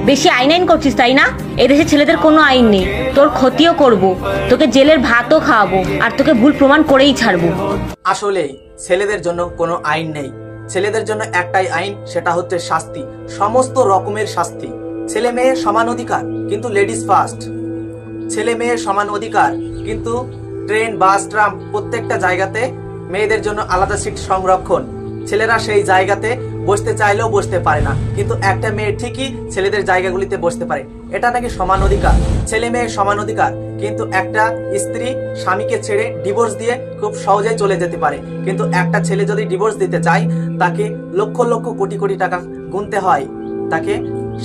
বেশি আইন আইন করছিস তাই না? এদেশে ছেলেদের কোনো আইন নেই, তোর ক্ষতিও করব, তোকে জেলের ভাতও খাওয়াবো, আর তোকে ভুল প্রমাণ করেই ছাড়বো। আসলে ছেলেদের জন্য কোনো আইন নেই, ছেলেদের জন্য একটাই আইন, সেটা হচ্ছে শাস্তি, সমস্ত রকমের শাস্তি। ছেলে মেয়ের সমান অধিকার, কিন্তু লেডিস ফার্স্ট। ছেলে মেয়ের সমান অধিকার, কিন্তু ট্রেন, বাস, ট্রাম প্রত্যেকটা জায়গাতে মেয়েদের জন্য আলাদা সিট সংরক্ষণ। ছেলেরা সেই জায়গাতে বসতে চাইলেও বসতে পারে না, কিন্তু একটা মেয়ে ঠিকই ছেলেদের জায়গাগুলিতে বসতে পারে। এটা নাকি সমান অধিকার? ছেলে মেয়ের সমান অধিকার, কিন্তু একটা স্ত্রী স্বামীকে ছেড়ে ডিভোর্স দিয়ে খুব সহজেই চলে যেতে পারে, কিন্তু একটা ছেলে যদি ডিভোর্স দিতে চায় তাকে লক্ষ লক্ষ কোটি কোটি টাকা গুনতে হয়, তাকে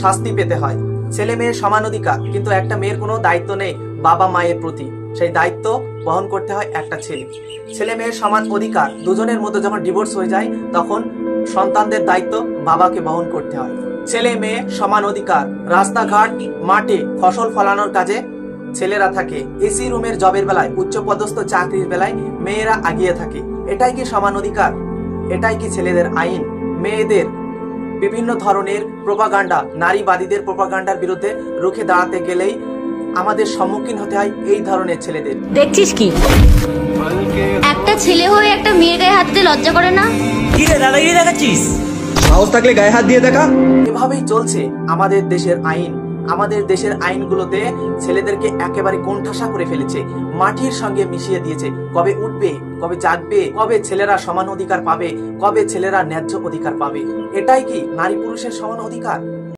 শাস্তি পেতে হয়। ছেলে মেয়ের সমান অধিকার, কিন্তু একটা মেয়ের কোনো দায়িত্ব নেই বাবা মায়ের প্রতি, সেই দায়িত্ব বহন করতে হয় একটা ছেলে। ছেলে মেয়ের সমান অধিকার, দুজনের মধ্যে যখন ডিভোর্স হয়ে যায় তখন সন্তানদের দায়িত্ব বাবাকে বহন করতে হয়। ছেলে মেয়ে সমান অধিকার, রাস্তাঘাট, মাঠে ফসল ফলানোর কাজে ছেলেরা থাকে, এসি রুমের জবের বেলায়, উচ্চপদস্থ চাকরির বেলায় মেয়েরা আগিয়ে থাকে। এটাই কি সমান অধিকার? এটাই কি ছেলেদের আইন? মেয়েদের বিভিন্ন ধরনের প্রোপাগান্ডা, নারীবাদীদের প্রোপাগান্ডার বিরুদ্ধে রুখে দাঁড়াতে গেলেই আমাদের সম্মুখীন হতে হয় এই ধরনের ছেলেদের। দেখছিস কি? একটা ছেলে হয়ে একটা মেয়ের গায়ে হাত দিতে লজ্জা করে না? কি রে দাদাগিরি দেখাচ্ছিস? সাহস থাকলে গায়ে হাত দিয়ে দেখা। এভাবেই চলছে আমাদের দেশের আইন। আমাদের দেশের আইনগুলোতে ছেলেদেরকে একেবারে কোণঠাসা করে ফেলেছে, মাটির সঙ্গে মিশিয়ে দিয়েছে। কবে উঠবে, কবে জাগবে, কবে ছেলেরা সমান অধিকার পাবে, কবে ছেলেরা ন্যায্য অধিকার পাবে? এটাই কি নারী পুরুষের সমান অধিকার?